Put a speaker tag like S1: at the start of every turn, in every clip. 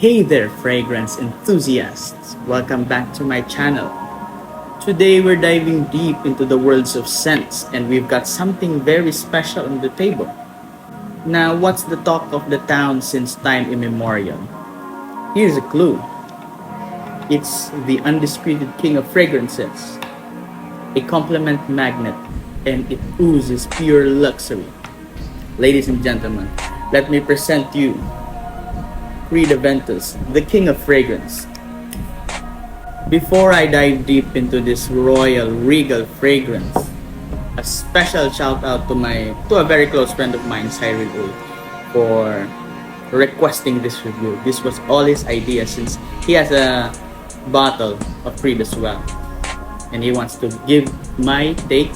S1: Hey there, fragrance enthusiasts! Welcome back to my channel. Today we're diving deep into the worlds of scents and we've got something very special on the table. Now, what's the talk of the town since time immemorial? Here's a clue. It's the undisputed king of fragrances, a compliment magnet, and it oozes pure luxury. Ladies and gentlemen, let me present you Creed Aventus, the king of fragrance. Before I dive deep into this royal, regal fragrance, a special shout out to a very close friend of mine, Cyril A, for requesting this review. This was all his idea since he has a bottle of Creed as well, and he wants to give my take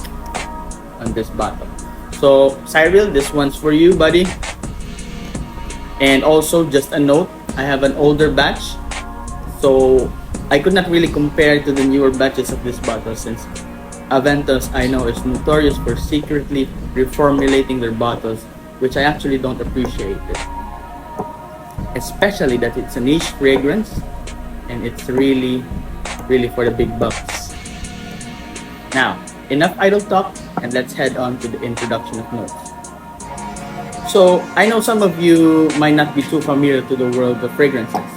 S1: on this bottle. So Cyril, this one's for you, buddy. And also, just a note, I have an older batch, so I could not really compare to the newer batches of this bottle since Aventus, I know, is notorious for secretly reformulating their bottles, which I actually don't appreciate it. Especially that it's a niche fragrance and it's really for the big bucks. Now, enough idle talk and let's head on to the introduction of notes. So, I know some of you might not be too familiar to the world of fragrances.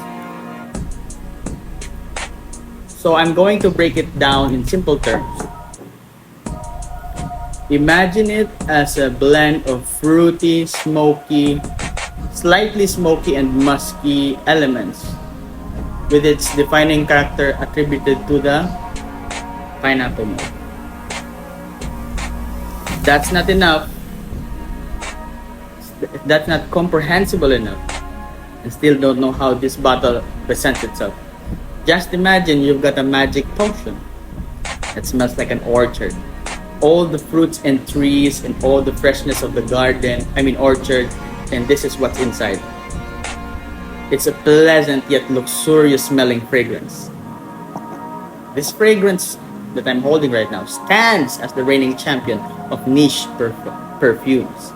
S1: So, I'm going to break it down in simple terms. Imagine it as a blend of fruity, smoky, slightly smoky and musky elements with its defining character attributed to the pineapple note. That's not enough. That's not comprehensible enough, and still don't know how this bottle presents itself. Just imagine you've got a magic potion that smells like an orchard. All the fruits and trees and all the freshness of the orchard, and this is what's inside. It's a pleasant yet luxurious smelling fragrance. This fragrance that I'm holding right now stands as the reigning champion of niche perfumes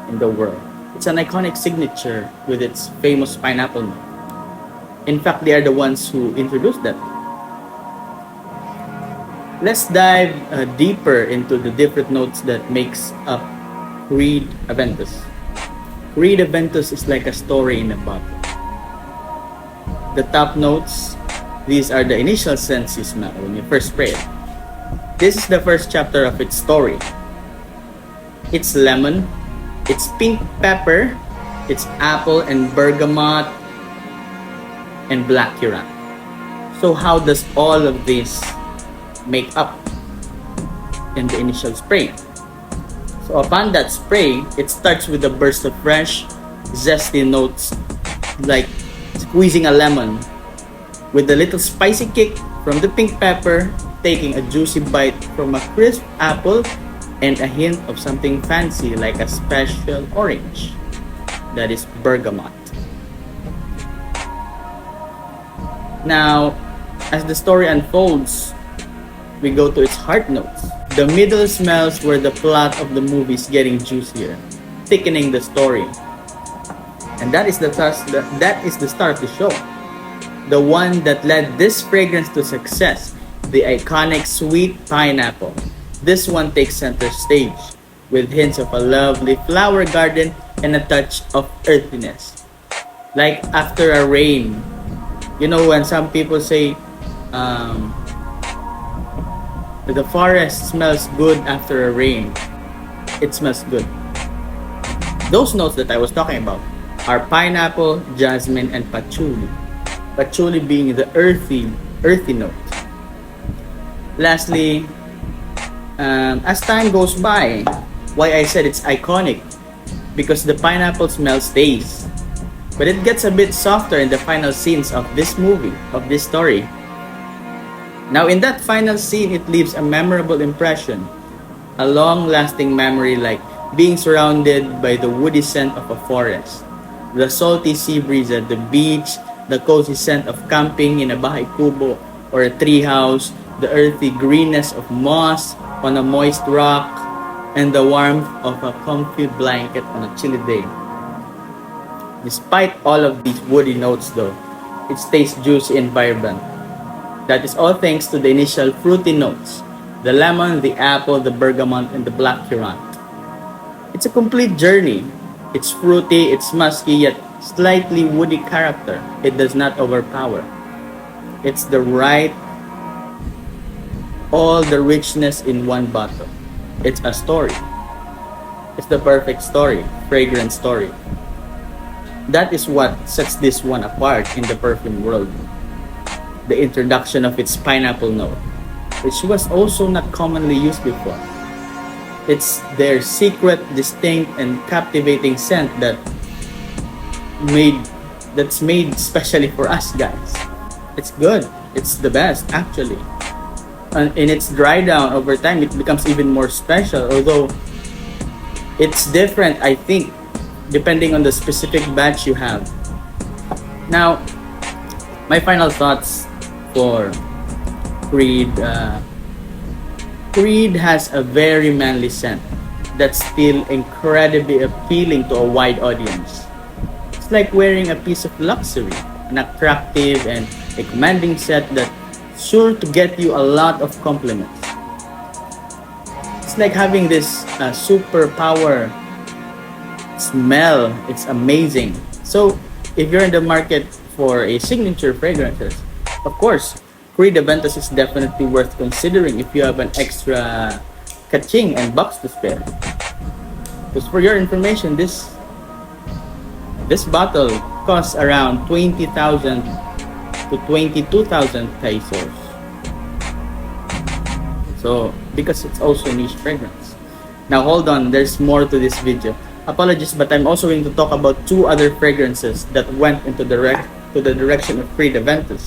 S1: in the world. It's an iconic signature with its famous pineapple note. In fact, they are the ones who introduced that. Let's dive deeper into the different notes that makes up Creed Aventus. Creed Aventus is like a story in a bottle. The top notes, these are the initial scents you smell when you first spray it. This is the first chapter of its story. It's lemon, it's pink pepper, it's apple and bergamot, and black currant. So how does all of this make up in the initial spray? So upon that spray, it starts with a burst of fresh, zesty notes like squeezing a lemon, with a little spicy kick from the pink pepper, taking a juicy bite from a crisp apple, and a hint of something fancy like a special orange, that is bergamot. Now, as the story unfolds, we go to its heart notes. The middle smells where the plot of the movie is getting juicier, thickening the story. And that is the star of the show. The one that led this fragrance to success, the iconic sweet pineapple. This one takes center stage with hints of a lovely flower garden and a touch of earthiness. Like after a rain. You know when some people say the forest smells good after a rain. It smells good. Those notes that I was talking about are pineapple, jasmine, and patchouli. Patchouli being the earthy note. Lastly, as time goes by, why I said it's iconic, because the pineapple smell stays, but it gets a bit softer in the final scenes of this movie, of this story. Now in that final scene, it leaves a memorable impression, a long-lasting memory, like being surrounded by the woody scent of a forest, the salty sea breeze at the beach, the cozy scent of camping in a bahay kubo or a treehouse, the earthy greenness of moss on a moist rock, and the warmth of a comfy blanket on a chilly day. Despite all of these woody notes though, It stays juicy and vibrant. That is all thanks to the initial fruity notes, the lemon, the apple, the bergamot, and the blackcurrant. It's a complete journey. It's fruity, it's musky, yet slightly woody character. It does not overpower. It's the right, all the richness in one bottle. It's a story. It's the perfect story, fragrant story. That is what sets this one apart in the perfume world. The introduction of its pineapple note, which was also not commonly used before. It's their secret, distinct, and captivating scent made that's made specially for us guys. It's good. It's the best actually. And in its dry down over time, it becomes even more special. Although it's different, I think, depending on the specific batch you have. Now, my final thoughts for Creed. Creed has a very manly scent that's still incredibly appealing to a wide audience. It's like wearing a piece of luxury, an attractive and a commanding set that's sure to get you a lot of compliments. It's like having this superpower smell. It's amazing. So, if you're in the market for a signature fragrances, of course, Creed Aventus is definitely worth considering if you have an extra kaching and bucks to spare. Because for your information, this bottle costs around 20,000 to 22,000 pesos. So, because it's also a niche fragrance. Now hold on, there's more to this video. Apologies, but I'm also going to talk about two other fragrances that went into the direction of Creed Aventus.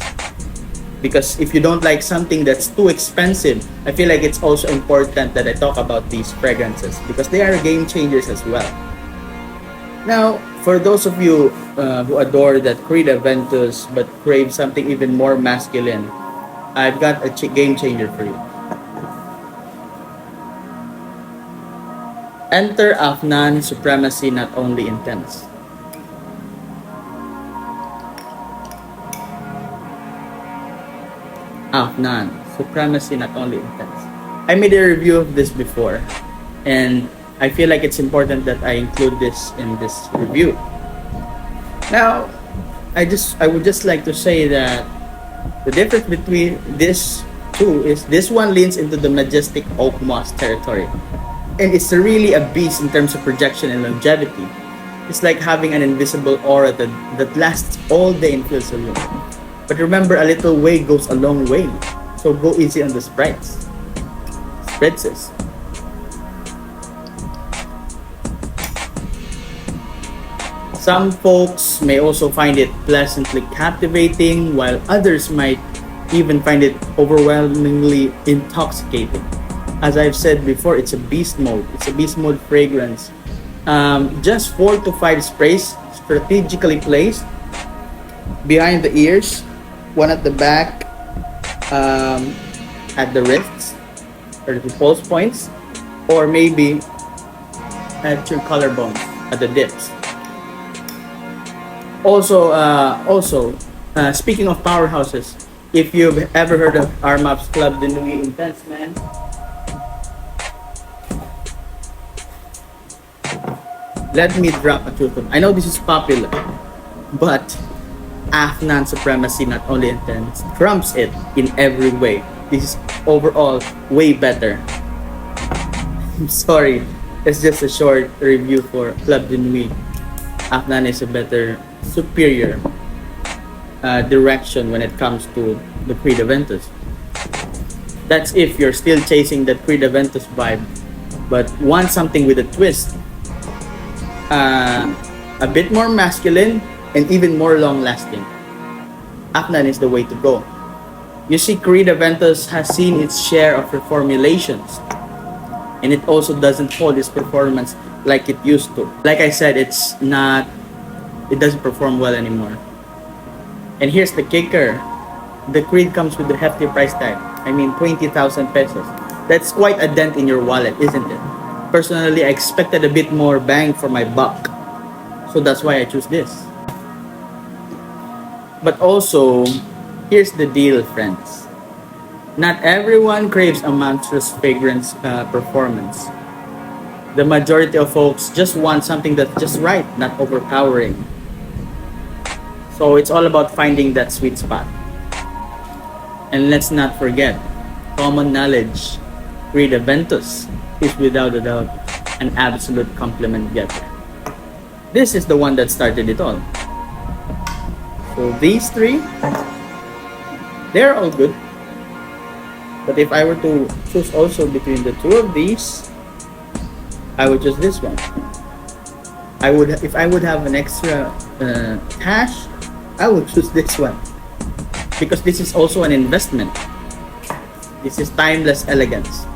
S1: Because if you don't like something that's too expensive, I feel like it's also important that I talk about these fragrances because they are game changers as well. Now, for those of you who adore that Creed Aventus but crave something even more masculine, I've got a game changer for you. Enter Afnan Supremacy Not Only Intense. Afnan Supremacy Not Only Intense. I made a review of this before, and I feel like it's important that I include this in this review. Now, I would just like to say that the difference between these two is this one leans into the majestic oak moss territory. And it's really a beast in terms of projection and longevity. It's like having an invisible aura that lasts all day and fills a room. But remember, a little way goes a long way. So go easy on the sprites. Spritzes. Some folks may also find it pleasantly captivating, while others might even find it overwhelmingly intoxicating. As I've said before, it's a beast mode. It's a beast mode fragrance. Just 4 to 5 sprays strategically placed behind the ears, one at the back, at the wrists or the pulse points, or maybe at your collarbones at the dips. Also, speaking of powerhouses, if you've ever heard of Armap's Club de Nuit Intense, man, let me drop a truth. I know this is popular, but Afnan Supremacy Not Only Intense trumps it in every way. This is overall way better. I'm sorry, it's just a short review for Club de Nuit. Afnan is a better, superior direction when it comes to the Creed Aventus. That's if you're still chasing that Creed Aventus vibe, but want something with a twist. A bit more masculine and even more long-lasting. Afnan is the way to go. You see, Creed Aventus has seen its share of reformulations, and it also doesn't hold its performance like it used to. Like I said, it doesn't perform well anymore. And here's the kicker. The Creed comes with a hefty price tag. I mean, 20,000 pesos. That's quite a dent in your wallet, isn't it? Personally, I expected a bit more bang for my buck. So that's why I choose this. But also, here's the deal, friends. Not everyone craves a monstrous fragrance performance. The majority of folks just want something that's just right, not overpowering. So it's all about finding that sweet spot. And let's not forget, common knowledge, Creed Aventus is without a doubt an absolute compliment getter. This is the one that started it all. So these three, they're all good. But if I were to choose also between the two of these, I would choose this one. If I would have an extra cash, I would choose this one because this is also an investment. This is timeless elegance.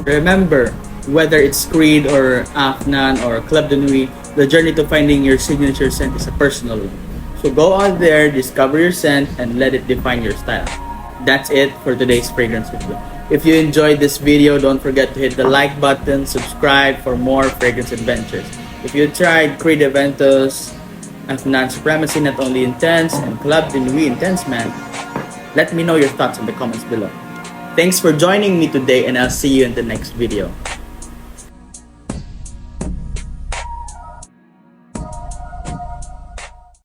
S1: Remember, whether it's Creed or Afnan or Club de Nuit, the journey to finding your signature scent is a personal one. So go out there, discover your scent, and let it define your style. That's it for today's fragrance review. If you enjoyed this video, don't forget to hit the like button, subscribe for more fragrance adventures. If you tried Creed Aventus, Afnan Supremacy Not Only Intense, and Club de Nuit Intense Man, let me know your thoughts in the comments below. Thanks for joining me today, and I'll see you in the next video.